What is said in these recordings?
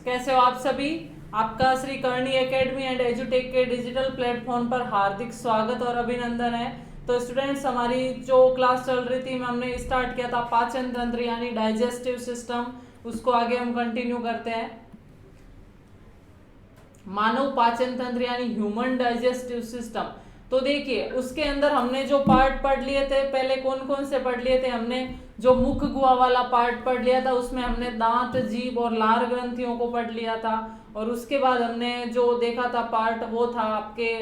कैसे हो आप सभी। आपका श्री करणी एकेडमी एंड एजुटेक के डिजिटल प्लेटफॉर्म पर हार्दिक स्वागत और अभिनंदन है। तो स्टूडेंट्स, हमारी जो क्लास चल रही थी हमने स्टार्ट किया था पाचन तंत्र यानी डाइजेस्टिव सिस्टम, उसको आगे हम कंटिन्यू करते हैं। मानव पाचन तंत्र यानी ह्यूमन डाइजेस्टिव सिस्टम। तो देखिए उसके अंदर हमने जो पार्ट पढ़ लिए थे, पहले कौन कौन से पढ़ लिए थे। हमने जो मुख गुहा वाला पार्ट पढ़ लिया था, उसमें हमने दांत, जीभ और लार ग्रंथियों को पढ़ लिया था। और उसके बाद हमने जो देखा था पार्ट, वो था आपके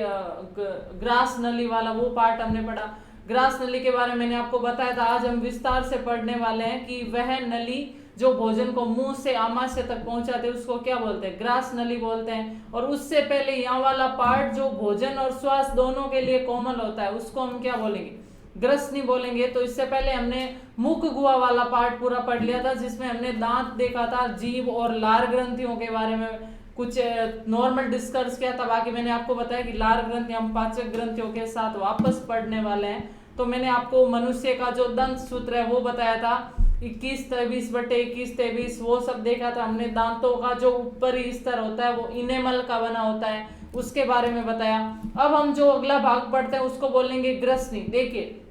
ग्रास नली वाला, वो पार्ट हमने पढ़ा। ग्रास नली के बारे में मैंने आपको बताया था। आज हम विस्तार से पढ़ने वाले हैं कि वह नली जो भोजन को मुंह से आमाशय तक पहुंचाते हैं उसको क्या बोलते हैं, ग्रास नली बोलते हैं। और उससे पहले यहाँ वाला पार्ट जो भोजन और श्वास दोनों के लिए कॉमन होता है, उसको हम क्या बोलेंगे, ग्रसनी बोलेंगे। तो इससे पहले हमने मुख गुहा वाला पार्ट पूरा पढ़ लिया था, जिसमें हमने दांत देखा था, जीभ और लार ग्रंथियों के बारे में कुछ नॉर्मल डिस्कस किया था। बाकी मैंने आपको बताया कि लार ग्रंथि हम पाचक ग्रंथियों के साथ वापस पढ़ने वाले हैं। तो मैंने आपको मनुष्य का जो दंत सूत्र है वो बताया था, 21-23/21-23 वो सब देखा था हमने। दांतों का जो ऊपरी स्तर होता है वो इनेमल का बना होता है, उसके बारे में बताया। अब हम जो अगला भाग पढ़ते हैं उसको बोलेंगे ग्रसनी। देखिए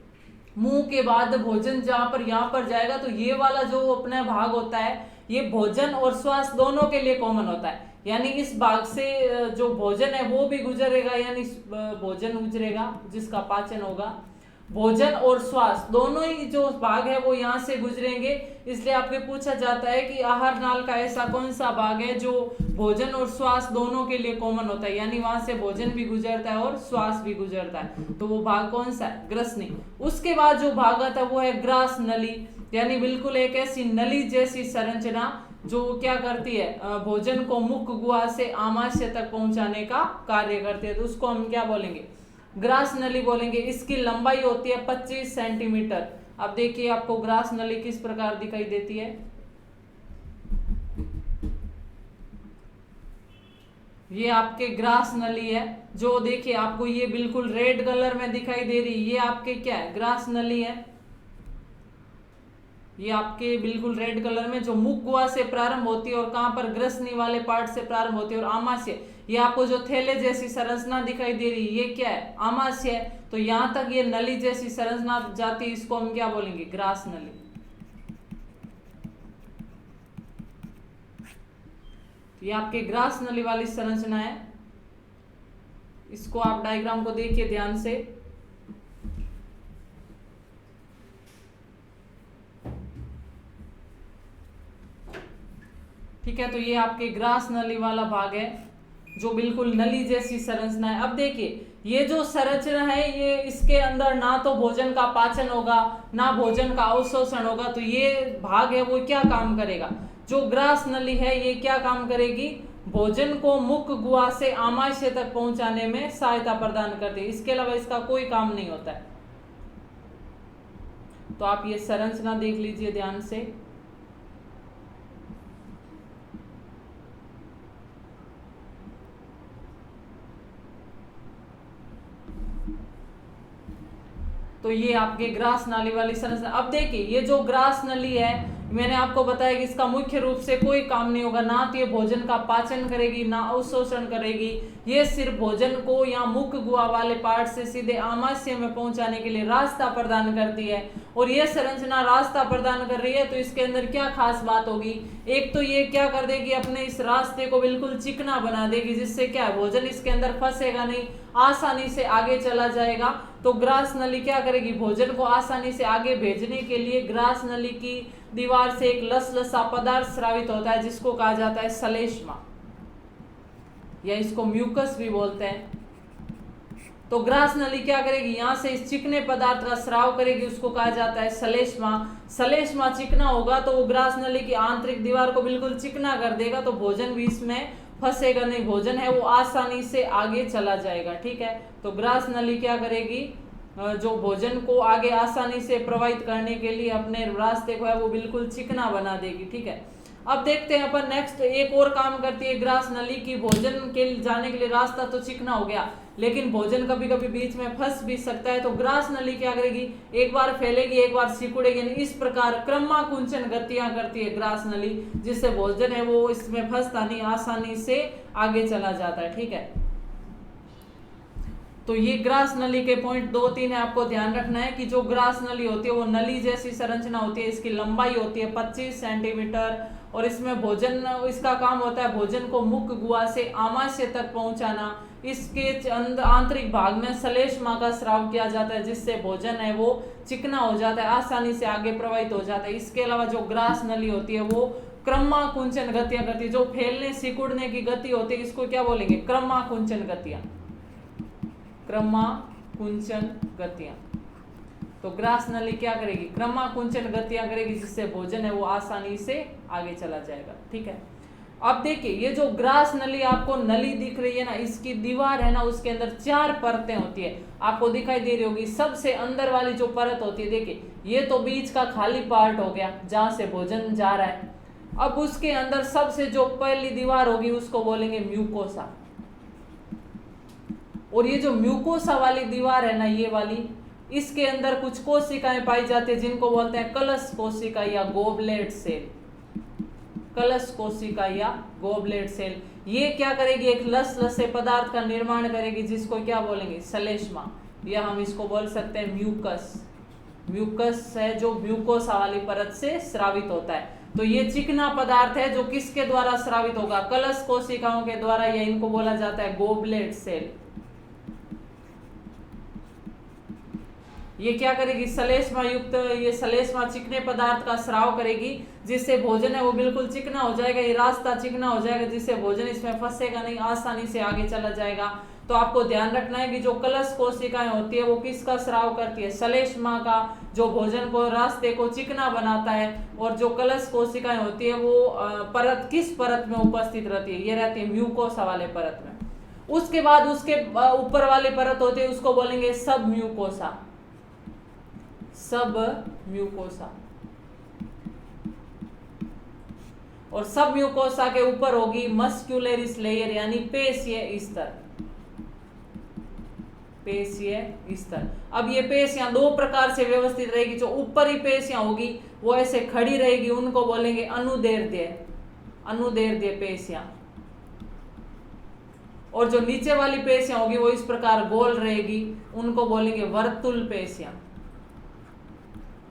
मुंह के बाद भोजन जहां पर यहाँ पर जाएगा, तो ये वाला जो अपना भाग होता है ये भोजन और श्वास दोनों के लिए कॉमन होता है। यानी इस भाग से जो भोजन है वो भी गुजरेगा, यानी भोजन गुजरेगा जिसका पाचन होगा। भोजन और श्वास दोनों ही जो भाग है वो यहाँ से गुजरेंगे। इसलिए आपके पूछा जाता है कि आहार नाल का ऐसा कौन सा भाग है जो भोजन और श्वास दोनों के लिए कॉमन होता है, यानी वहां से भोजन भी गुजरता है और श्वास भी गुजरता है। तो वो भाग कौन सा है, ग्रसनी। उसके बाद जो भाग आता है वो है ग्रास नली, यानी बिल्कुल एक ऐसी नली जैसी संरचना जो क्या करती है, भोजन को मुख गुहा से आमाशय तक पहुंचाने का कार्य करती है। तो उसको हम क्या बोलेंगे, ग्रास नली बोलेंगे। इसकी लंबाई होती है 25 सेंटीमीटर। अब देखिए आपको ग्रास नली किस प्रकार दिखाई देती है। ये आपके ग्रास नली है, जो देखिए आपको ये बिल्कुल रेड कलर में दिखाई दे रही है, ये आपके क्या है, ग्रास नली है। ये आपके बिल्कुल रेड कलर में जो मुख गुहा से प्रारंभ होती है और कहां पर, ग्रसनी वाले पार्ट से प्रारंभ होती है और आमाशय, ये आपको जो थैले जैसी संरचना दिखाई दे रही है ये क्या है, आमाशय है। तो यहां तक ये नली जैसी संरचना जाती है, इसको हम क्या बोलेंगे, ग्रास नली। ये आपके ग्रास नली वाली संरचना है। इसको आप डायग्राम को देखिए ध्यान से। ठीक है, तो ये आपके ग्रास नली वाला भाग है जो बिल्कुल नली जैसी संरचना है। अब देखिए ये जो संरचना है, ये इसके अंदर ना तो भोजन का पाचन होगा ना भोजन का अवशोषण होगा। तो ये भाग है वो क्या काम करेगा, जो ग्रास नली है ये क्या काम करेगी, भोजन को मुख गुहा से आमाशय तक पहुंचाने में सहायता प्रदान करती है। इसके अलावा इसका कोई काम नहीं होता है। तो आप ये संरचना देख लीजिए ध्यान से। तो ये आपके ग्रास नाली वाली संरचना। अब देखिए ये जो ग्रास नली है, मैंने आपको बताया कि इसका मुख्य रूप से कोई काम नहीं होगा, ना तो ये भोजन का पाचन करेगी ना अवशोषण करेगी। ये सिर्फ भोजन को या मुख गुहा वाले पार्ट से सीधे आमाशय में पहुंचाने के लिए रास्ता प्रदान करती है। और ये संरचना रास्ता प्रदान कर रही है, तो इसके अंदर क्या खास बात होगी, एक तो ये क्या कर देगी, अपने इस रास्ते को बिल्कुल चिकना बना देगी, जिससे क्या है, भोजन इसके अंदर फंसेगा नहीं, आसानी से आगे चला जाएगा। तो ग्रास नली क्या करेगी, भोजन को आसानी से आगे भेजने के लिए ग्रास नली की दीवार से एक लसलसा पदार्थ स्रावित होता है, जिसको कहा जाता है सलेष्मा, या इसको म्यूकस भी बोलते हैं। तो ग्रास नली क्या करेगी, यहाँ से इस चिकने पदार्थ का स्राव करेगी, उसको कहा जाता है सलेष्मा। सलेष्मा चिकना होगा तो वो ग्रास नली की आंतरिक दीवार को बिल्कुल चिकना कर देगा, तो भोजन भी इसमें फंसेगा नहीं, भोजन है वो आसानी से आगे चला जाएगा। ठीक है, तो ग्रास नली क्या करेगी, जो भोजन को आगे आसानी से प्रवाहित करने के लिए अपने रास्ते को है वो बिल्कुल चिकना बना देगी। ठीक है, अब देखते हैं अपन नेक्स्ट एक और काम करती है ग्रास नली की। भोजन के जाने के लिए रास्ता तो चिकना हो गया, लेकिन भोजन कभी कभी बीच में फंस भी सकता है। तो ग्रास नली क्या करेगी, एक बार फैलेगी एक बार सिकुड़ेगी, इस प्रकार क्रमाकुंचन गतियां करती है ग्रास नली, जिससे भोजन है वो इसमें फंसता नहीं, आसानी से आगे चला जाता है। ठीक है, तो ये ग्रास नली के पॉइंट 2-3 है, आपको ध्यान रखना है कि जो ग्रास नली होती है वो नली जैसी संरचना होती है। इसकी लंबाई होती है 25 सेंटीमीटर और इसमें भोजन, इसका काम होता है भोजन को मुख गुहा से आमाशय तक पहुंचाना। इसके आंतरिक भाग में श्लेष्मा का स्राव किया जाता है, जिससे भोजन है वो चिकना हो जाता है, आसानी से आगे प्रवाहित हो जाता है। इसके अलावा जो ग्रास नली होती है वो क्रमाकुंचन गतियां करती है। जो फैलने सिकुड़ने की गति होती है इसको क्या बोलेंगे, क्रमाकुंचन गतियां, क्रमाकुंचन गतियां। तो ग्रास नली क्या करेगी, क्रमाकुंचन गतियां करेगी, जिससे भोजन है वो आसानी से आगे चला जाएगा। ठीक है, अब देखिए ये जो ग्रास नली आपको नली दिख रही है ना, इसकी दीवार है ना उसके अंदर 4 परतें होती है, आपको दिखाई दे रही होगी। सबसे अंदर वाली जो परत होती है, देखिए ये तो बीच का खाली पार्ट हो गया जहां से भोजन जा रहा है। अब उसके अंदर सबसे जो पहली दीवार होगी उसको बोलेंगे म्यूकोसा। और ये जो म्यूकोसा वाली दीवार है ना, ये वाली, इसके अंदर कुछ कोशिकाएं पाई जाती है जिनको बोलते हैं कलश कोशिका या गोबलेट सेल। कलश कोशिका या गोबलेट सेल ये क्या करेगी, एक लस-लसे पदार्थ का निर्माण करेगी जिसको क्या बोलेंगे, श्लेष्मा, या हम इसको बोल सकते हैं म्यूकस। म्यूकस है जो म्यूकोसा वाली परत से स्रावित होता है। तो ये चिकना पदार्थ है जो किसके द्वारा स्रावित होगा, कलश कोशिकाओं के द्वारा, या इनको बोला जाता है गोबलेट सेल। ये क्या करेगी, श्लेष्मा युक्त, ये श्लेष्मा चिकने पदार्थ का स्राव करेगी, जिससे भोजन है वो बिल्कुल चिकना हो जाएगा, ये रास्ता चिकना हो जाएगा, जिससे भोजन इसमें फंसेगा नहीं, आसानी से आगे चला जाएगा। तो आपको ध्यान रखना है कि जो कलश कोशिकाएं होती है वो किसका स्राव करती है, श्लेष्मा का, जो भोजन को, रास्ते को चिकना बनाता है। और जो कलश कोशिकाएं होती है वो परत, किस परत में उपस्थित रहती है, ये रहती है म्यूकोसा वाले परत में। उसके बाद उसके ऊपर वाली परत होती है उसको बोलेंगे सब म्यूकोसा, सब म्यूकोसा। और सब म्यूकोसा के ऊपर होगी मस्क्यूलरिस लेयर, यानी पेशीय स्तर, पेशीय स्तर। अब ये पेशियां 2 प्रकार से व्यवस्थित रहेगी। जो ऊपरी पेशियां होगी वो ऐसे खड़ी रहेगी, उनको बोलेंगे अनुदैर्ध्य, अनुदैर्ध्य पेशियां। और जो नीचे वाली पेशियां होगी वो इस प्रकार गोल रहेगी, उनको बोलेंगे वर्तुल पेशियां।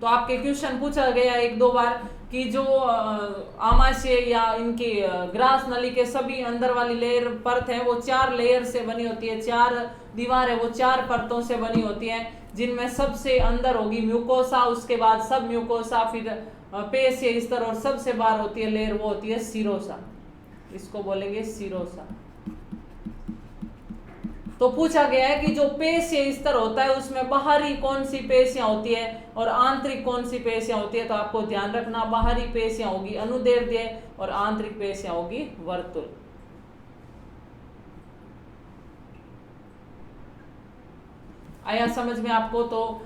तो आपके क्वेश्चन पूछा गया 1-2 बार कि जो आमाशय या इनकी ग्रास नली के सभी अंदर वाली लेयर परत है वो 4 लेयर से बनी होती है, 4 दीवार है वो 4 परतों से बनी होती है, जिनमें सबसे अंदर होगी म्यूकोसा, उसके बाद सब म्यूकोसा, फिर पेशीय स्तर, और सबसे बाहर होती है लेयर वो होती है सीरोसा, इसको बोलेंगे सीरोसा। तो पूछा गया है कि जो पेशीय स्तर होता है उसमें बाहरी कौन सी पेशियां होती है और आंतरिक कौन सी पेशियां होती है। तो आपको ध्यान रखना, बाहरी पेशियां होगी अनुदैर्ध्य और आंतरिक पेशियां होगी वर्तुल। आया समझ में आपको। तो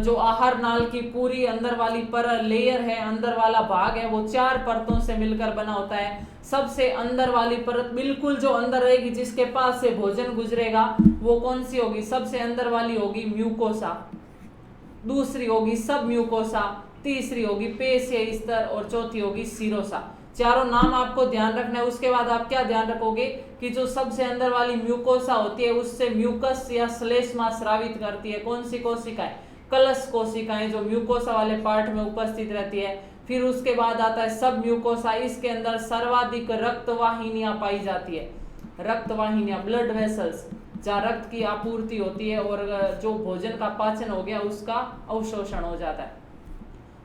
जो आहार नाल की पूरी अंदर वाली पर लेयर है, अंदर वाला भाग है, वो 4 परतों से मिलकर बना होता है। सबसे अंदर वाली परत बिल्कुल जो अंदर रहेगी, जिसके पास से भोजन गुजरेगा, वो कौन सी होगी, सबसे अंदर वाली होगी म्यूकोसा, दूसरी होगी सब म्यूकोसा, तीसरी होगी पेशीय स्तर और चौथी होगी सीरोसा। चारों नाम आपको ध्यान रखना है। उसके बाद आप क्या ध्यान रखोगे कि जो सबसे अंदर वाली म्यूकोसा होती है उससे म्यूकस या श्लेष्मा स्रावित करती है। कौन सी कोशिकाएं, कलश कोशिकाएं, जो म्यूकोसा वाले पार्ट में उपस्थित रहती है। फिर उसके बाद आता है सब म्यूकोसा, इसके अंदर सर्वाधिक रक्तवाहिनियां पाई जाती है, रक्तवाहिनियां, ब्लड वेसल्स, जहाँ रक्त की आपूर्ति होती है और जो भोजन का पाचन हो गया उसका अवशोषण हो जाता है।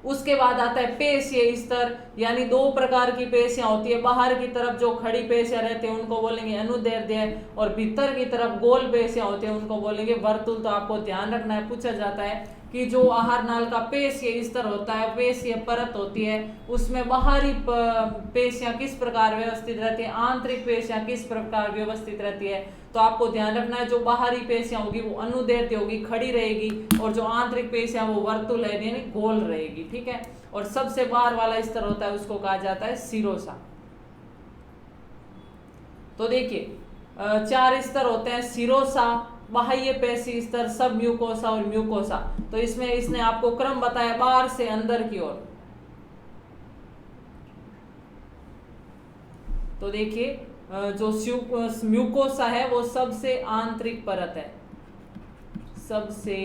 उसके बाद आता है पेशीय स्तर, यानी 2 प्रकार की पेशियां होती है। बाहर की तरफ जो खड़ी पेशियां रहती है उनको बोलेंगे अनुदैर्ध्य, और भीतर की तरफ गोल पेशियां होती है उनको बोलेंगे वर्तुल। तो आपको ध्यान रखना है, पूछा जाता है कि जो आहार नाल का पेशीय स्तर होता है, पेशीय परत होती है, उसमें बाहरी पेशियां किस प्रकार व्यवस्थित रहती है, आंतरिक पेशियां किस प्रकार व्यवस्थित रहती है। तो आपको ध्यान रखना है, जो बाहरी पेशियां होगी वो अनुदैर्ध्य होगी, खड़ी रहेगी, और जो आंतरिक पेशियां वो वर्तुल है, यानी गोल रहेगी। ठीक है, और सबसे बाहर वाला स्तर होता है उसको कहा जाता है सीरोसा। तो देखिए 4 स्तर होते हैं, सीरोसा, बाह्य पेशी स्तर, सब म्यूकोसा और म्यूकोसा। तो इसमें इसने आपको क्रम बताया बाहर से अंदर की ओर। तो देखिए जो म्यूकोसा है वो सबसे आंतरिक परत है, सबसे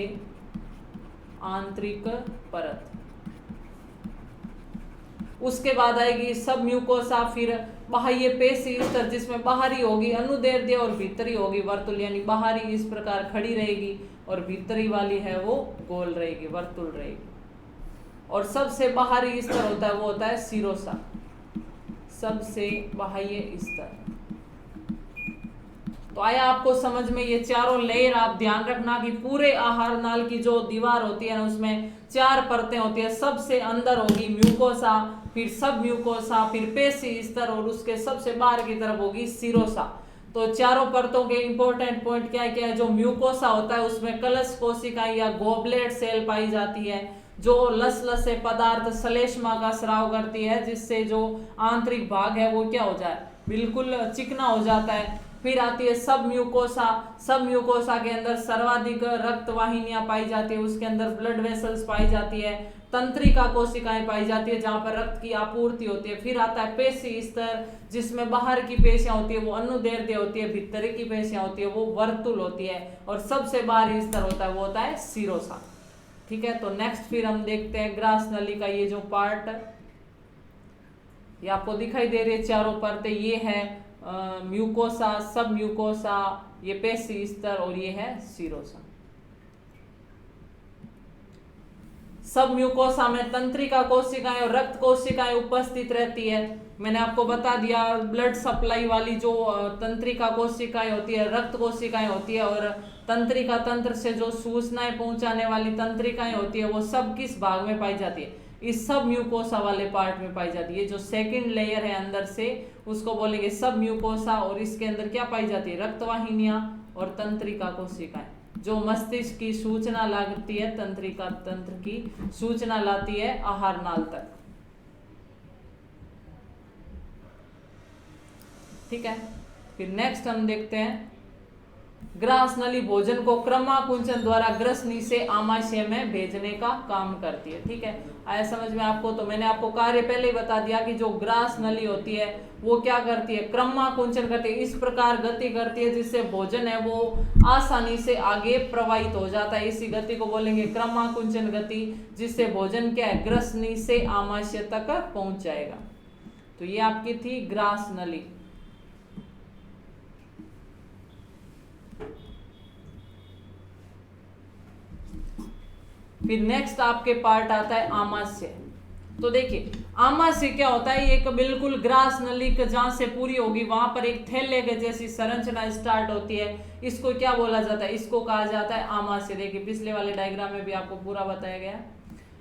आंतरिक परत। उसके बाद आएगी सब म्यूकोसा, फिर बाह्य पेशी स्तर जिसमें बाहरी होगी अनुदैर्ध्य और भीतरी होगी वर्तुल, यानी बाहरी इस प्रकार खड़ी रहेगी और भीतरी वाली है वो गोल रहेगी, वर्तुल रहेगी। और सबसे बाहरी स्तर होता है वो होता है सीरोसा, सबसे बाह्य स्तर। तो आया आपको समझ में ये चारों लेयर। आप ध्यान रखना कि पूरे आहार नाल की जो दीवार होती है ना उसमें 4 परतें होती है। सबसे अंदर होगी म्यूकोसा, फिर सब म्यूकोसा, फिर पेशी स्तर और उसके सबसे बाहर की तरफ होगी सीरोसा। तो चारों परतों के इंपॉर्टेंट पॉइंट क्या है? जो म्यूकोसा होता है उसमें कलश कोशिकाएं या गोबलेट सेल पाई जाती है जो लसलसे पदार्थ श्लेष्मा का स्राव करती है, जिससे जो आंतरिक भाग है वो क्या हो जाए, बिल्कुल चिकना हो जाता है। फिर आती है सब म्यूकोसा। सब म्यूकोसा के अंदर सर्वाधिक रक्त वाहिनियां पाई जाती है, उसके अंदर ब्लड वेसल्स पाई जाती है, तंत्रिका कोशिकाएं पाई जाती है जहां पर रक्त की आपूर्ति होती है। फिर आता है पेशी स्तर जिसमें बाहर की पेशियां होती है वो अनुदैर्ध्य होती है, भीतर की पेशियां होती है वो वर्तुल होती है, और सबसे बाहरी स्तर होता है वो होता है सीरोसा। ठीक है, तो नेक्स्ट फिर हम देखते हैं ग्रास नली का ये जो पार्ट, ये आपको दिखाई दे रही है चारों परतें। ये है म्यूकोसा, सब म्यूकोसा, ये पेशी स्तर और ये है सीरोसा। सब म्यूकोसा में तंत्रिका कोशिकाएं और रक्त कोशिकाएं उपस्थित रहती है। मैंने आपको बता दिया ब्लड सप्लाई वाली जो तंत्रिका कोशिकाएं होती है, रक्त कोशिकाएं होती है, और तंत्रिका तंत्र से जो सूचनाएं पहुंचाने वाली तंत्रिकाएं होती है वो सब किस भाग में पाई जाती है? इस सब म्यूकोसा वाले पार्ट में पाई जाती है। जो सेकंड लेयर है अंदर से उसको बोलेंगे सब म्यूकोसा, और इसके अंदर क्या पाई जाती है? रक्तवाहिनियां और तंत्रिका कोशिकाएं जो मस्तिष्क की सूचना लाती है, तंत्रिका तंत्र की सूचना लाती है आहार नाल तक। ठीक है, फिर नेक्स्ट हम देखते हैं ग्रास नली भोजन को क्रमाकुंचन द्वारा ग्रसनी से आमाशय में भेजने का काम करती है। ठीक है, आया समझ में आपको? तो मैंने आपको कार्य पहले ही बता दिया कि जो ग्रास नली होती है वो क्या करती है? क्रमाकुंचन करती है, इस प्रकार गति करती है जिससे भोजन है वो आसानी से आगे प्रवाहित हो जाता है। इसी गति को बोलेंगे क्रमाकुंचन गति, जिससे भोजन क्या है? ग्रसनी से आमाशय तक पहुंच जाएगा। तो ये आपकी थी ग्रास नली। फिर नेक्स्ट आपके पार्ट आता है आमाशय। तो देखिए आमाशय क्या होता है? एक बिल्कुल ग्रास नली जहां से पूरी होगी वहां पर एक थैले के जैसी संरचना स्टार्ट होती है, इसको क्या बोला जाता है? इसको कहा जाता है आमाशय। देखिए पिछले वाले डायग्राम में भी आपको पूरा बताया गया।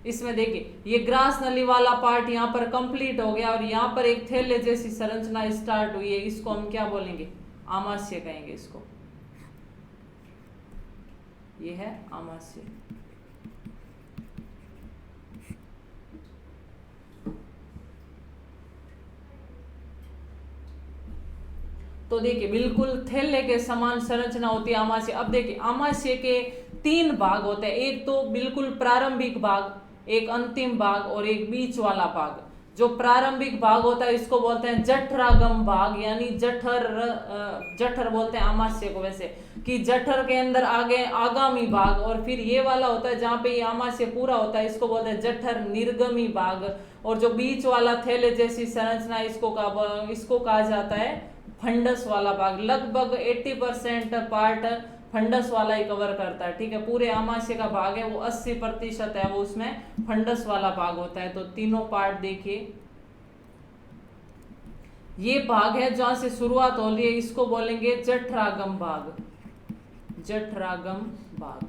इसमें देखिए ये ग्रास नली वाला पार्ट यहाँ पर कंप्लीट हो गया और यहाँ पर एक थैले जैसी संरचना स्टार्ट हुई है, इसको हम क्या बोलेंगे? आमाशय कहेंगे इसको। ये है आमाशय। तो देखिए बिल्कुल थैले के समान संरचना होती है आमाशय। अब देखिए आमाशय के 3 भाग होते हैं, एक तो बिल्कुल प्रारंभिक भाग, एक अंतिम भाग और एक बीच वाला भाग। जो प्रारंभिक भाग होता है इसको बोलते हैं जठरागम भाग, यानी जठर बोलते हैं आमाशय को वैसे, कि जठर के अंदर आगे आगामी भाग, और फिर ये वाला होता है जहाँ पे ये आमाशय पूरा होता है इसको बोलते हैं जठर निर्गमी भाग, और जो बीच वाला थैले जैसी संरचना इसको कहा जाता है फंडस वाला भाग। लगभग 80% पार्ट फंडस वाला ही कवर करता है। ठीक है, पूरे आमाशय का भाग है वो 80% है वो उसमें फंडस वाला भाग होता है। तो तीनों पार्ट देखिए, ये भाग है जहां से शुरुआत हो रही है इसको बोलेंगे जठरागम भाग, जठरागम भाग।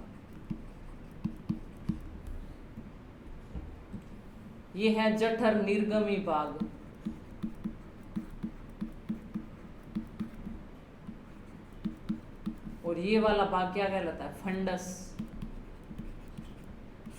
ये है जठर निर्गमी भाग। और ये वाला भाग क्या कहलाता है? फंडस।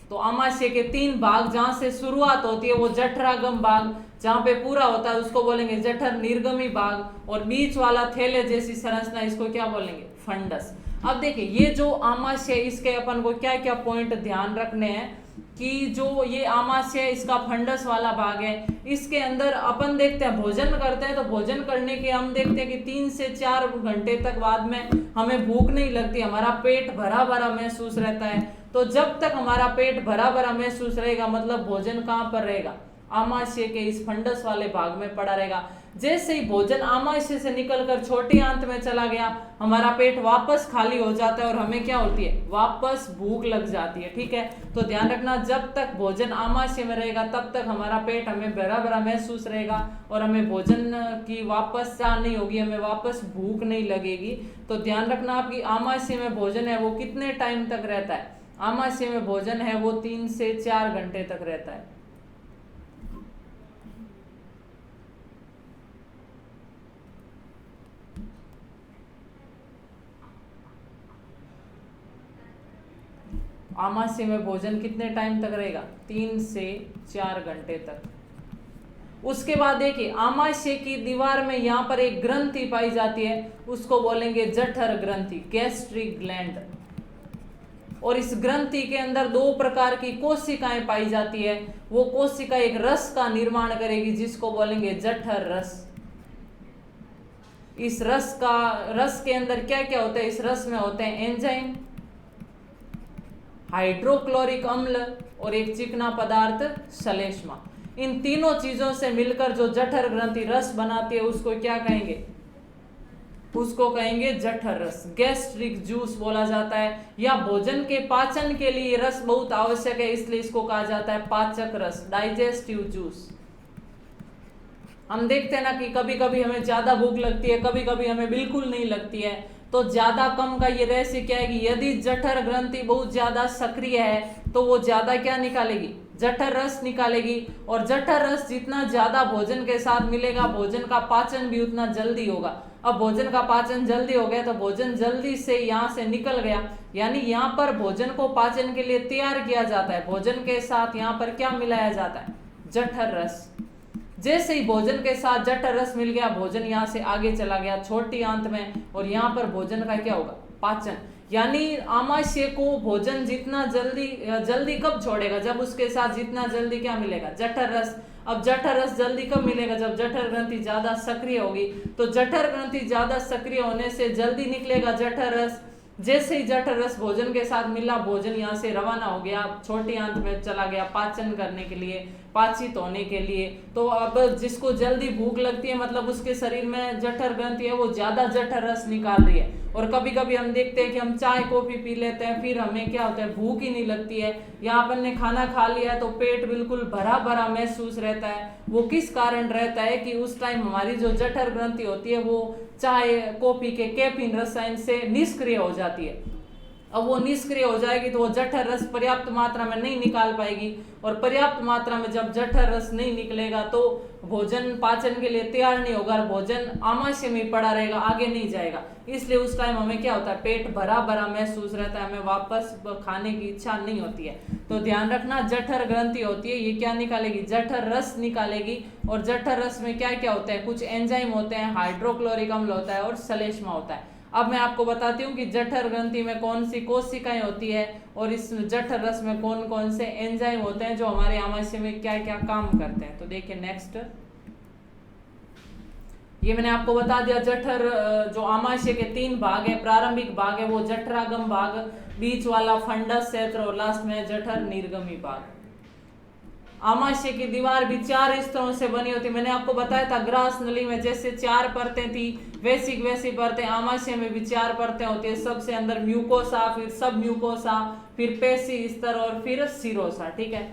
तो आमाशय के 3 भाग, जहां से शुरुआत होती है वो जठरागम भाग, जहां पे पूरा होता है उसको बोलेंगे जठर निर्गमी भाग, और बीच वाला थैले जैसी संरचना इसको क्या बोलेंगे, फंडस। अब देखिए ये जो आमाशय, इसके अपन को क्या क्या पॉइंट ध्यान रखने हैं कि जो ये आमाशय इसका फंडस वाला भाग है, इसके अंदर अपन देखते हैं भोजन करते हैं, तो भोजन करने के हम देखते हैं कि 3 से 4 घंटे तक बाद में हमें भूख नहीं लगती, हमारा पेट भरा भरा महसूस रहता है। तो जब तक हमारा पेट भरा भरा महसूस रहेगा मतलब भोजन कहाँ पर रहेगा, आमाशय के इस फंडस वाले भाग में पड़ा रहेगा। जैसे ही भोजन आमाशय से निकलकर छोटी आंत में चला गया, हमारा पेट वापस खाली हो जाता है और हमें क्या होती है, वापस भूख लग जाती है। ठीक है, तो ध्यान रखना जब तक भोजन आमाशय में रहेगा तब तक हमारा पेट हमें भरा भरा महसूस रहेगा और हमें भोजन की वापस चाह नहीं होगी, हमें वापस भूख नहीं लगेगी। तो ध्यान रखना आपकी आमाशय में भोजन है वो कितने टाइम तक रहता है, आमाशय में भोजन है वो 3 से 4 घंटे तक रहता है। आमाशय में भोजन कितने टाइम तक रहेगा, 3 से 4 घंटे तक। उसके बाद देखिए आमाशय की दीवार में यहाँ पर एक ग्रंथि पाई जाती है, उसको बोलेंगे जठर ग्रंथि, गैस्ट्रिक ग्लैंड। और इस ग्रंथि के अंदर 2 प्रकार की कोशिकाएं पाई जाती है। वो कोशिका एक रस का निर्माण करेगी जिसको बोलेंगे जठर रस। इस रस के अंदर क्या क्या होता है, इस रस में होते हैं एंजाइम, हाइड्रोक्लोरिक अम्ल और एक चिकना पदार्थ श्लेष्मा। इन तीनों चीजों से मिलकर जो जठर ग्रंथि रस बनाती है उसको क्या कहेंगे, उसको कहेंगे जठर रस, गैस्ट्रिक जूस बोला जाता है। या भोजन के पाचन के लिए रस बहुत आवश्यक है, इसलिए इसको कहा जाता है पाचक रस, डाइजेस्टिव जूस। हम देखते हैं ना कि कभी कभी हमें ज्यादा भूख लगती है, कभी कभी हमें बिल्कुल नहीं लगती है। तो ज्यादा कम का ये रहस्य क्या है कि यदि जठर ग्रंथि बहुत ज्यादा सक्रिय है तो वो ज्यादा क्या निकालेगी, जठर रस निकालेगी। और जठर रस जितना ज्यादा भोजन के साथ मिलेगा भोजन का पाचन भी उतना जल्दी होगा। अब भोजन का पाचन जल्दी हो गया तो भोजन जल्दी से यहाँ से निकल गया, यानी यहाँ पर भोजन को पाचन के लिए तैयार किया जाता है। भोजन के साथ यहाँ पर क्या मिलाया जाता है, जठर रस। जैसे ही भोजन के साथ जठर रस मिल गया, भोजन यहाँ से आगे चला गया छोटी आंत में, और यहाँ पर भोजन का क्या होगा, पाचन। यानी आमाशय को भोजन जितना जल्दी कब छोड़ेगा, जब उसके साथ जितना जल्दी क्या मिलेगा, जठर रस। अब जठर रस जल्दी कब मिलेगा, जब जठर ग्रंथि ज्यादा सक्रिय होगी। तो जठर ग्रंथि ज्यादा सक्रिय होने से जल्दी निकलेगा जठर रस। जैसे ही जठर रस भोजन के साथ मिला, भोजन यहाँ से रवाना हो गया, छोटी आंत में चला गया पाचन करने के लिए, पाचित होने के लिए। तो अब जिसको जल्दी भूख लगती है मतलब उसके शरीर में जठर ग्रंथि है वो ज्यादा जठर रस निकाल रही है। और कभी कभी हम देखते हैं कि हम चाय कॉफी पी लेते हैं, फिर हमें क्या होता है, भूख ही नहीं लगती है, या अपन ने खाना खा लिया है तो पेट बिल्कुल भरा भरा महसूस रहता है। वो किस कारण रहता है कि उस टाइम हमारी जो जठर ग्रंथि होती है वो चाय कॉफी के कैफीन रसायन से निष्क्रिय हो जाती है। अब वो निष्क्रिय हो जाएगी तो वो जठर रस पर्याप्त मात्रा में नहीं निकाल पाएगी, और पर्याप्त मात्रा में जब जठर रस नहीं निकलेगा तो भोजन पाचन के लिए तैयार नहीं होगा, भोजन आमाशय में पड़ा रहेगा, आगे नहीं जाएगा। इसलिए उस टाइम हमें क्या होता है, पेट भरा भरा महसूस रहता है, हमें वापस खाने की इच्छा नहीं होती है। तो ध्यान रखना जठर ग्रंथि होती है ये क्या निकालेगी, जठर रस निकालेगी। और जठर रस में क्या क्या होता है, कुछ एंजाइम होते हैं, हाइड्रोक्लोरिक अम्ल होता है और श्लेष्मा होता है। अब मैं आपको बताती हूँ कि जठर ग्रंथि में कौन सी कोशिकाएं होती है और इस जठर रस में कौन कौन से एंजाइम होते हैं जो हमारे आमाशय में क्या क्या काम करते हैं। तो देखिए नेक्स्ट, ये मैंने आपको बता दिया जठर जो आमाशय के 3 भाग है, प्रारंभिक भाग है वो जठरागम भाग, बीच वाला फंडस क्षेत्र और लास्ट में जठर निर्गमी भाग। आमाशय की दीवार भी 4 स्तरों से बनी होती। मैंने आपको बताया था ग्रास नली में जैसे 4 परतें थी, वैसी परतें आमाशय में भी 4 परतें होती है। सबसे अंदर म्यूकोसा, फिर सब म्यूकोसा, फिर पेशी स्तर और फिर सिरोसा। ठीक है,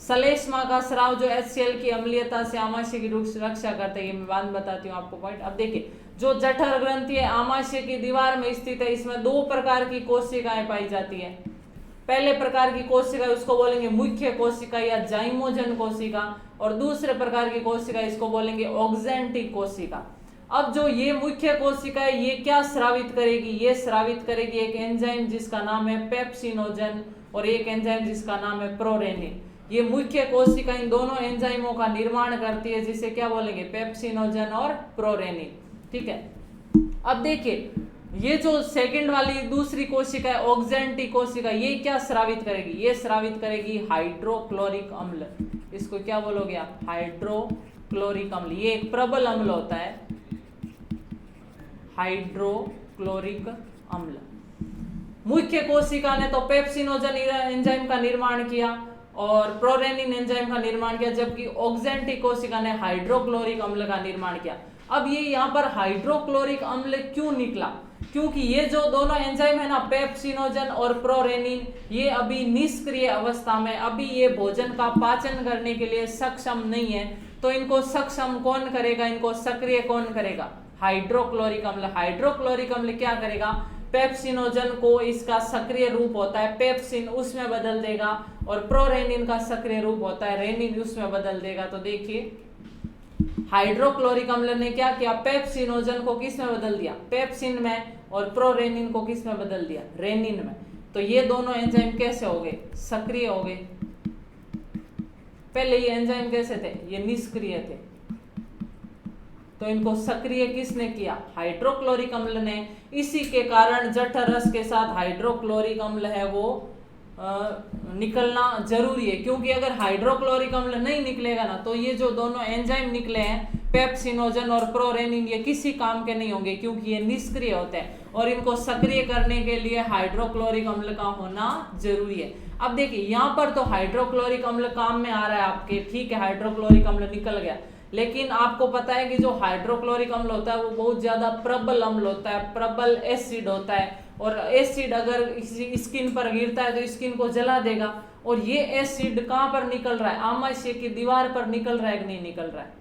श्लेष्मा का स्राव जो HCl की अम्लीयता से आमाशय की रक्षा करते हैं, ये मैं बाद में बताती हूँ आपको पॉइंट। अब देखिए जो जठर ग्रंथि है आमाशय की दीवार में स्थित है, इसमें 2 प्रकार की कोशिकाएं पाई जाती है। पहले प्रकार की कोशिका उसको बोलेंगे मुख्य कोशिका या जाइमोजन कोशिका, और दूसरे प्रकार की कोशिका इसको बोलेंगे ऑक्जेंटिक कोशिका। अब जो ये मुख्य कोशिका है ये क्या स्रावित करेगी, ये स्रावित करेगी एक एंजाइम जिसका नाम है पेप्सिनोजन और एक एंजाइम जिसका नाम है प्रोरेनिन। ये मुख्य कोशिका इन दोनों एंजाइमों का निर्माण करती है, जिसे क्या बोलेंगे, पेप्सिनोजन और प्रोरेनिन। ठीक है, अब देखिए ये जो सेकंड वाली दूसरी कोशिका है ऑक्जेंटी कोशिका, ये क्या स्रावित करेगी, ये स्रावित करेगी हाइड्रोक्लोरिक अम्ल। इसको क्या बोलोगे आप, हाइड्रोक्लोरिक अम्ल। ये एक प्रबल अम्ल होता है, हाइड्रोक्लोरिक अम्ल। मुख्य कोशिका ने तो पेप्सिनोजन एंजाइम का निर्माण किया और प्रोरेनिन एंजाइम का निर्माण किया, जबकि ऑक्जेंटी कोशिका ने हाइड्रोक्लोरिक अम्ल का निर्माण किया। अब ये यहाँ पर हाइड्रोक्लोरिक अम्ल क्यों निकला, क्योंकि ये जो दोनों एंजाइम है ना, पेप्सिनोजन और प्रोरेनिन, ये अभी निष्क्रिय अवस्था में, अभी ये भोजन का पाचन करने के लिए सक्षम नहीं है। तो इनको सक्षम कौन करेगा, इनको सक्रिय कौन करेगा, हाइड्रोक्लोरिक अम्ल। हाइड्रोक्लोरिक अम्ल क्या करेगा, पेप्सिनोजन को, इसका सक्रिय रूप होता है पेप्सिन, उसमें बदल देगा, और प्रोरेनिन का सक्रिय रूप होता है रेनिन, उसमें बदल देगा। तो देखिए हाइड्रोक्लोरिक अम्ल ने क्या किया, पेप्सिनोजन को किस में बदल दिया, पेप्सिन में, और प्रोरेनिन को किस में बदल दिया, रेनिन में। तो ये दोनों एंजाइम कैसे हो गए, सक्रिय हो गए। पहले ये एंजाइम कैसे थे, ये निष्क्रिय थे, तो इनको सक्रिय किसने किया, हाइड्रोक्लोरिक अम्ल ने। इसी के कारण जठर रस के साथ हाइड्रोक्लोरिक अम्ल है वो निकलना जरूरी है, क्योंकि अगर हाइड्रोक्लोरिक अम्ल नहीं निकलेगा ना, तो ये जो दोनों एंजाइम निकले हैं पेप्सिनोजन और प्रोरेनिन, ये किसी काम के नहीं होंगे, क्योंकि ये निष्क्रिय होते हैं, और इनको सक्रिय करने के लिए हाइड्रोक्लोरिक अम्ल का होना जरूरी है। अब देखिए यहाँ पर तो हाइड्रोक्लोरिक अम्ल काम में आ रहा है आपके, ठीक है, हाइड्रोक्लोरिक अम्ल निकल गया, लेकिन आपको पता है कि जो हाइड्रोक्लोरिक अम्ल होता है वो बहुत ज्यादा प्रबल अम्ल होता है, प्रबल एसिड होता है, और एसिड अगर स्किन पर गिरता है तो स्किन को जला देगा। और ये एसिड कहां पर निकल रहा है, आमाशय की दीवार पर निकल रहा है कि नहीं निकल रहा है,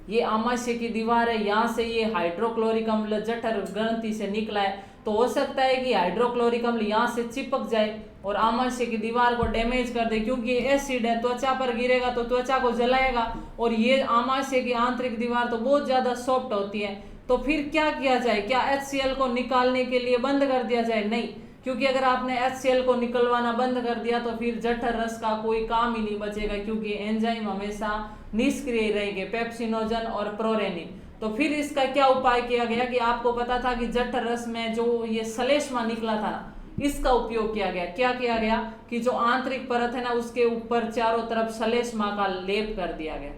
ये आमाशय की दीवार है, यहां से ये हाइड्रोक्लोरिक अम्ल जठर ग्रंथि से निकला है। तो हो सकता है कि हाइड्रोक्लोरिक अम्ल यहाँ से चिपक जाए और आमाशय की दीवार को डैमेज कर दे, क्योंकि एसिड है, त्वचा पर गिरेगा तो त्वचा को जलाएगा, और ये आमाशय की आंतरिक दीवार तो बहुत ज्यादा सॉफ्ट होती है। तो फिर क्या किया जाए, क्या HCl को निकालने के लिए बंद कर दिया जाए, नहीं, क्योंकि अगर आपने HCl को निकलवाना बंद कर दिया तो फिर जठर रस का कोई काम ही नहीं बचेगा, क्योंकि एंजाइम हमेशा निष्क्रिय रहेंगे, पेप्सिनोजन और प्रोरेनिन। तो फिर इसका क्या उपाय किया गया कि आपको पता था कि जठर रस में जो ये श्लेष्मा निकला था ना, इसका उपयोग किया गया। क्या किया गया कि जो आंतरिक परत है ना, उसके ऊपर चारों तरफ श्लेष्मा का लेप कर दिया गया।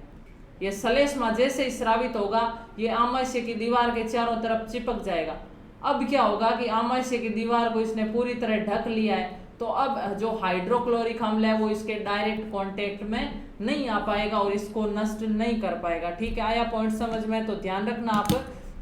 ये श्लेष्मा जैसे ही स्रावित होगा, ये आमाशय की दीवार के चारों तरफ चिपक जाएगा। अब क्या होगा कि आमाशय की दीवार को इसने पूरी तरह ढक लिया है, तो अब जो हाइड्रोक्लोरिक अम्ल है वो इसके डायरेक्ट कांटेक्ट में नहीं आ पाएगा और इसको नष्ट नहीं कर पाएगा। ठीक है, आया पॉइंट समझ में? तो ध्यान रखना आप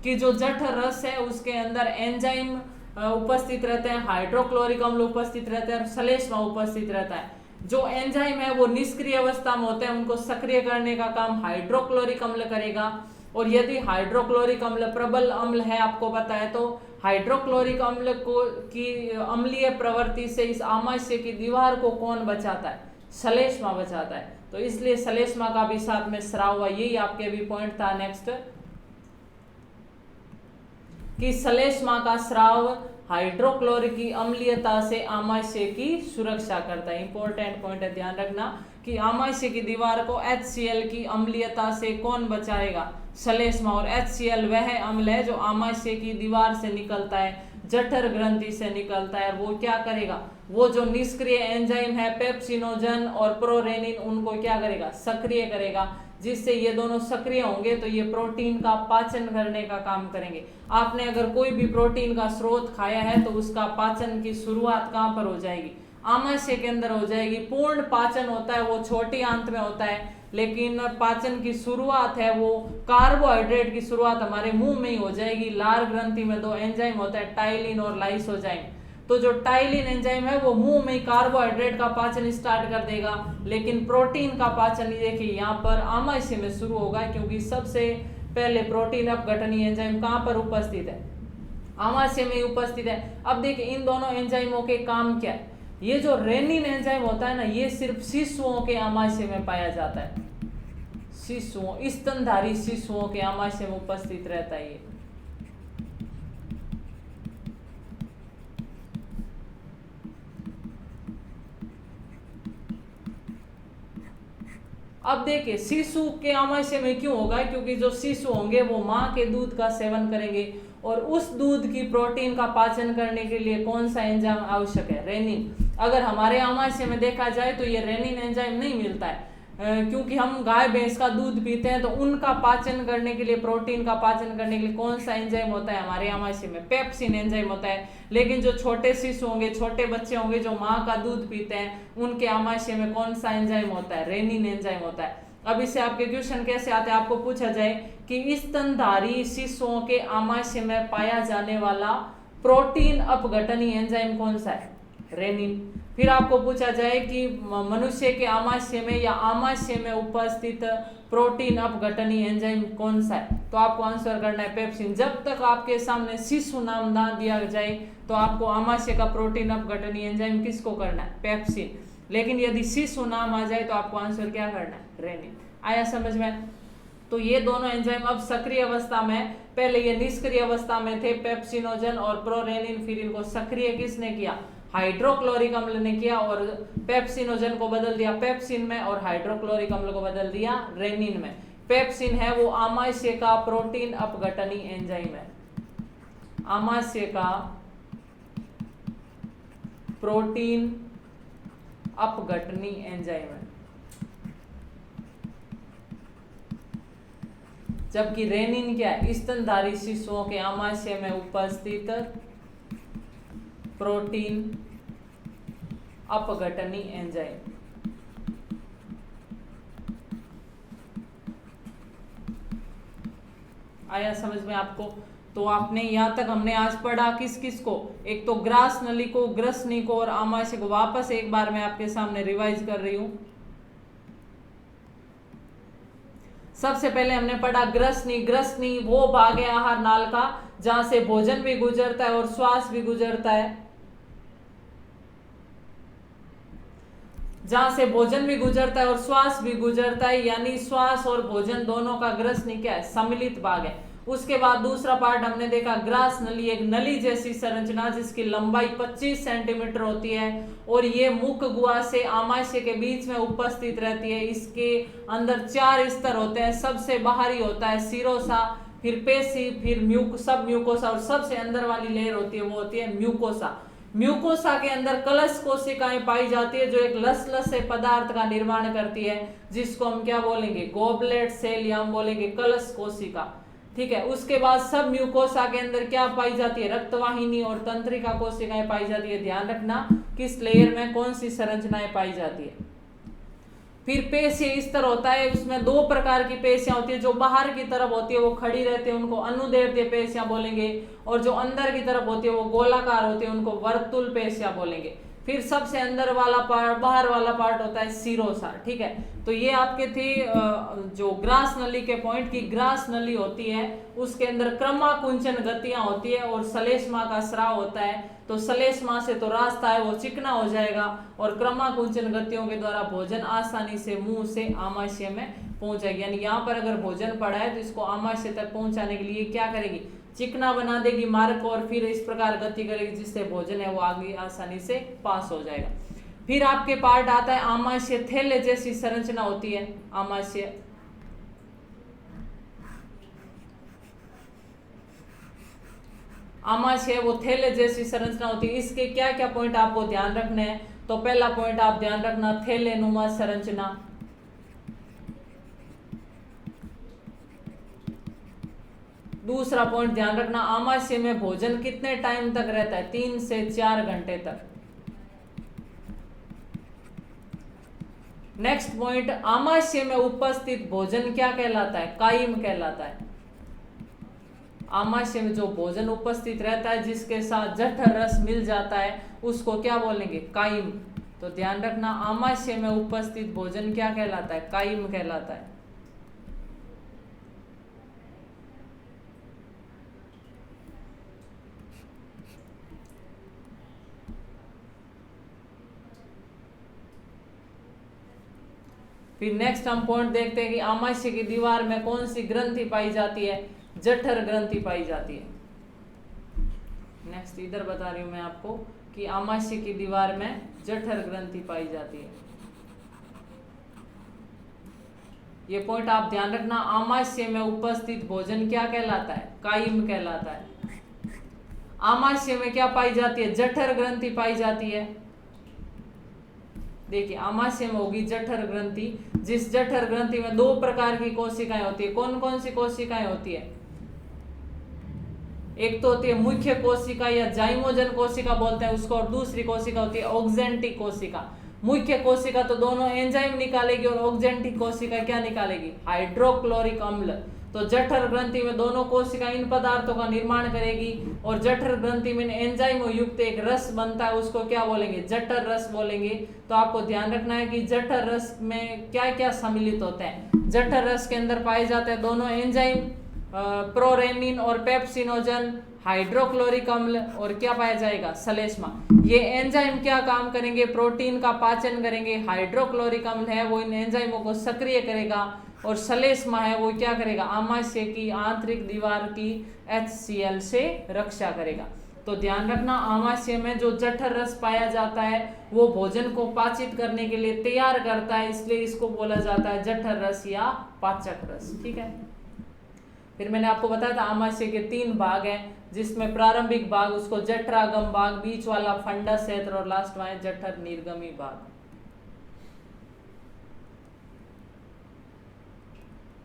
कि जो जठर रस है उसके अंदर एंजाइम उपस्थित रहते हैं, हाइड्रोक्लोरिक अम्ल उपस्थित रहते हैं और श्लेष्मा उपस्थित रहता है। जो एंजाइम है वो निष्क्रिय अवस्था में होते हैं, उनको सक्रिय करने का काम हाइड्रोक्लोरिक अम्ल करेगा। और यदि हाइड्रोक्लोरिक अम्ल प्रबल अम्ल है, आपको पता है, तो हाइड्रोक्लोरिक अम्ल को की अम्लीय प्रवृत्ति से इस आमाशय की दीवार को कौन बचाता है, श्लेष्मा बचाता है। तो इसलिए श्लेष्मा का भी साथ में स्राव हुआ। यही आपके भी पॉइंट था नेक्स्ट, कि श्लेष्मा का स्राव हाइड्रोक्लोरिक की अम्लीयता से आमाशय की सुरक्षा करता है। इंपॉर्टेंट पॉइंट है, ध्यान रखना कि आमाशय की दीवार को HCl की अम्लीयता से कौन बचाएगा, श्लेष्मा। और HCl वह अम्ल है जो आमाशय की दीवार से निकलता है, जठर ग्रंथि से निकलता है, और वो क्या करेगा, वो जो निष्क्रिय एंजाइम है पेप्सिनोजन और प्रोरेनिन, उनको क्या करेगा, सक्रिय करेगा, जिससे ये दोनों सक्रिय होंगे तो ये प्रोटीन का पाचन करने का काम करेंगे। आपने अगर कोई भी प्रोटीन का स्रोत खाया है तो उसका पाचन की शुरुआत कहाँ पर हो जाएगी, आमाशय के अंदर हो जाएगी। पूर्ण पाचन होता है वो छोटी आंत में होता है, लेकिन पाचन की शुरुआत है वो कार्बोहाइड्रेट की शुरुआत हमारे मुंह में ही हो जाएगी। लार ग्रंथि में दो एंजाइम होता है, टाइलिन और लाइसोजाइम। तो जो टाइलिन एंजाइम है वो मुंह में ही कार्बोहाइड्रेट का पाचन स्टार्ट कर देगा, लेकिन प्रोटीन का पाचन देखिए यहाँ पर आमाशय में शुरू होगा, क्योंकि सबसे पहले प्रोटीन अपघटनीय एंजाइम कहाँ पर उपस्थित है, आमाशय में उपस्थित है। अब देखिए इन दोनों एंजाइमों के काम क्या है। ये जो रेनिन एंजाइम होता है ना, ये सिर्फ शिशुओं के आमाशय में पाया जाता है, शिशुओं, स्तनधारी शिशुओं के आमाशय में उपस्थित रहता है ये। अब देखिए शिशु के आमाशय में क्यों होगा, क्योंकि जो शिशु होंगे वो माँ के दूध का सेवन करेंगे और उस दूध की प्रोटीन का पाचन करने के लिए कौन सा एंजाइम आवश्यक है, रेनिन। अगर हमारे आमाशय में देखा जाए तो ये रेनिन एंजाइम नहीं मिलता है, क्योंकि हम गाय भैंस का दूध पीते हैं, तो उनका पाचन करने के लिए, प्रोटीन का पाचन करने के लिए कौन सा एंजाइम होता है हमारे आमाशय में, पेप्सिन एंजाइम होता है। लेकिन जो छोटे शिशु होंगे, छोटे बच्चे होंगे जो माँ का दूध पीते हैं, उनके आमाशय में कौन सा एंजाइम होता है, रेनिन एंजाइम होता है। अब इससे आपके क्वेश्चन कैसे आते हैं, आपको पूछा जाए कि स्तनधारी शिशुओं के आमाशय में पाया जाने वाला प्रोटीन अपघटनी एंजाइम कौन सा है, रेनिन। फिर आपको पूछा जाए कि मनुष्य के आमाशय में या आमाशय में उपस्थित प्रोटीन अपघटनी एंजाइम कौन सा है, तो आपको आंसर करना है पेप्सिन। जब तक आपके सामने शिशु नाम ना दिया जाए तो आपको आमाशय का प्रोटीन अपघटनी एंजाइम किसको करना है, पेप्सिन। लेकिन यदि शिशु नाम आ जाए तो आपको आंसर क्या करना है, रेनिन। आया समझ में। तो ये दोनों एंजाइम अब सक्रिय अवस्था में, पहले ये निष्क्रिय अवस्था में थे, पेप्सिनोजन और प्रोरेनिन। फिर इनको सक्रिय किसने किया, हाइड्रोक्लोरिक अम्ल ने किया, और पेप्सिनोजन को बदल दिया पेप्सिन में और हाइड्रोक्लोरिक अम्ल को बदल दिया रेनिन में। पेप्सिन है वो आमाशय का प्रोटीन अपघटनी एंजाइम है, आमाशय का प्रोटीन अपघटनी एंजाइम है। जबकि रेनिन क्या है, स्तनधारी शिशुओं के आमाशय में उपस्थित प्रोटीन अपघटनी एंजाइम। आया समझ में आपको। तो आपने यहां तक हमने आज पढ़ा किस किस को, एक तो ग्रास नली को, ग्रसनी को और आमाशय को। वापस एक बार मैं आपके सामने रिवाइज कर रही हूं। सबसे पहले हमने पढ़ा ग्रसनी। ग्रसनी वो भाग है आहार नाल का जहां से भोजन भी गुजरता है और श्वास भी गुजरता है, जहां से भोजन भी गुजरता है और श्वास भी गुजरता है, यानी श्वास और भोजन दोनों का ग्रसनी क्या है, सम्मिलित भाग है। उसके बाद दूसरा पार्ट हमने देखा ग्रास नली, एक नली जैसी संरचना जिसकी लंबाई 25 सेंटीमीटर होती है और ये मुख गुहा से आमाशय के बीच में उपस्थित रहती है। इसके अंदर 4 स्तर होते हैं। सबसे बाहरी होता है सिरोसा, फिर पेशी, फिर सब म्यूकोसा, और सबसे अंदर वाली लेयर होती है वो होती है म्यूकोसा। म्यूकोसा के अंदर कलश कोशिकाएं पाई जाती है जो एक लस से पदार्थ का निर्माण करती है, जिसको हम क्या बोलेंगे, गोबलेट सेल, या हम बोलेंगे कलश कोशिका। ठीक है। उसके बाद सब म्यूकोसा के अंदर क्या पाई जाती है, रक्तवाहिनी और तंत्रिका कोशिकाएं पाई जाती है। ध्यान रखना किस लेयर में कौन सी संरचनाएं पाई जाती है। फिर पेशीय स्तर होता है, उसमें 2 प्रकार की पेशियां होती है। जो बाहर की तरफ होती है वो खड़ी रहती है, उनको अनुदैर्ध्य पेशियां बोलेंगे, और जो अंदर की तरफ होती है वो गोलाकार होती है, उनको वर्तुल पेशियां बोलेंगे। फिर सबसे अंदर वाला पार्ट, बाहर वाला पार्ट होता है सिरोसा। ठीक है। तो ये आपके थे जो ग्रास नली के पॉइंट की। ग्रास नली होती है उसके अंदर क्रमाकुंचन गतियां होती है और श्लेष्मा का स्राव होता है। तो श्लेष्मा से तो रास्ता है वो चिकना हो जाएगा, और क्रमाकुंचन गतियों के द्वारा भोजन आसानी से मुंह से आमाशय में पहुंच जाएगी। यानी यहाँ पर अगर भोजन पड़ा है तो इसको आमाशय तक पहुंचाने के लिए क्या करेगी, चिकना बना देगी मार्ग, और फिर इस प्रकार गति करेगी जिससे भोजन है वो आगे आसानी से पास हो जाएगा। फिर आपके पार्ट आता है आमाशय। थैले जैसी संरचना होती है आमाशय। आमाशय वो थैले जैसी संरचना होती है। इसके क्या क्या पॉइंट आपको ध्यान रखने हैं। तो पहला पॉइंट आप ध्यान रखना, थैले नुमा संरचना। दूसरा पॉइंट ध्यान रखना, आमाशय में भोजन कितने टाइम तक रहता है, 3 से 4 घंटे तक। नेक्स्ट पॉइंट, आमाशय में उपस्थित भोजन क्या कहलाता है, कायिम कहलाता है। आमाशय में जो भोजन उपस्थित रहता है जिसके साथ जठर रस मिल जाता है उसको क्या बोलेंगे, कायिम। तो ध्यान रखना, आमाशय में उपस्थित भोजन क्या कहलाता है, कायिम कहलाता है। फिर नेक्स्ट हम पॉइंट देखते हैं कि आमाशय की दीवार में कौन सी ग्रंथि पाई जाती है, जठर ग्रंथि पाई जाती है। नेक्स्ट इधर बता रही हूं मैं आपको कि आमाशय की दीवार में जठर ग्रंथि पाई जाती है। ये पॉइंट आप ध्यान रखना। आमाशय में उपस्थित भोजन क्या कहलाता है? कायिम कहलाता है। आमाशय में क्या पाई जाती है? जठर ग्रंथि पाई जाती है। देखिए आमाशय में होगी जठर ग्रंथि, जिस जठर ग्रंथि में दो प्रकार की कोशिकाएं होती है। कौन कौन सी कोशिकाएं होती है? एक तो होती है मुख्य कोशिका या जाइमोजन कोशिका बोलते हैं उसको, और दूसरी कोशिका होती है ऑक्जेंटिक कोशिका। मुख्य कोशिका तो दोनों एंजाइम निकालेगी और ऑक्जेंटिक कोशिका क्या निकालेगी? हाइड्रोक्लोरिक अम्ल। तो जठर ग्रंथि में दोनों कोशिका इन पदार्थों का निर्माण करेगी, और जठर ग्रंथि में एंजाइम युक्त एक रस बनता है, उसको क्या बोलेंगे? जठर रस बोलेंगे। तो आपको ध्यान रखना है कि जठर रस में क्या क्या सम्मिलित होता है। जठर रस के अंदर पाए जाते हैं दोनों एंजाइम, प्रोरेनिन और पेप्सिनोजन, हाइड्रोक्लोरिक अम्ल, और क्या पाया जाएगा? श्लेष्मा। ये एंजाइम क्या काम करेंगे? प्रोटीन का पाचन करेंगे। हाइड्रोक्लोरिक अम्ल है वो इन एंजाइमों को सक्रिय करेगा, और श्लेष्मा है वो क्या करेगा? आमाशय की आंतरिक दीवार की HCl से रक्षा करेगा। तो ध्यान रखना, आमाशय में जो जठर रस पाया जाता है वो भोजन को पाचित करने के लिए तैयार करता है, इसलिए इसको बोला जाता है जठर रस या पाचक रस। ठीक है। फिर मैंने आपको बताया था आमाशय के 3 भाग हैं, जिसमें प्रारंभिक भाग उसको जठरागम भाग, बीच वाला फंडस क्षेत्र, और लास्ट में जठर निर्गमी भाग।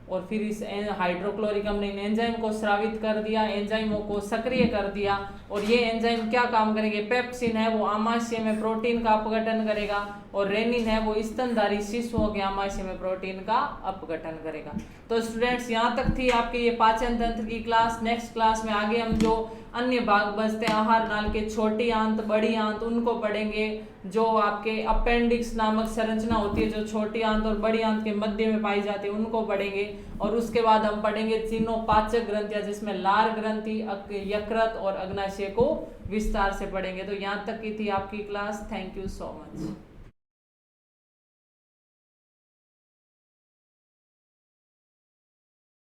और फिर इस हाइड्रोक्लोरिक अम्ल ने एंजाइम को स्रावित कर दिया, एंजाइमों को सक्रिय कर दिया, और ये एंजाइम क्या काम करेंगे? पेप्सिन है वो आमाशय में प्रोटीन का अपघटन करेगा, और रेनिन है वो स्तनधारी शिशुओं के आमाशय में प्रोटीन का अपघटन करेगा। तो स्टूडेंट्स यहाँ तक थी आपकी ये पाचन तंत्र की क्लास। नेक्स्ट क्लास में आगे हम जो अन्य भाग बचते हैं आहार नाल के, छोटी आंत, बड़ी आंत, उनको पढ़ेंगे। जो आपके अपेंडिक्स नामक संरचना होती है जो छोटी आंत और बड़ी आंत के मध्य में पाई जाती है, उनको पढ़ेंगे। और उसके बाद हम पढ़ेंगे तीनों पाचक ग्रंथियां, जिसमें लार ग्रंथि, यकृत और अग्नाशय को विस्तार से पढ़ेंगे। तो यहाँ तक की थी आपकी class. Thank you so much.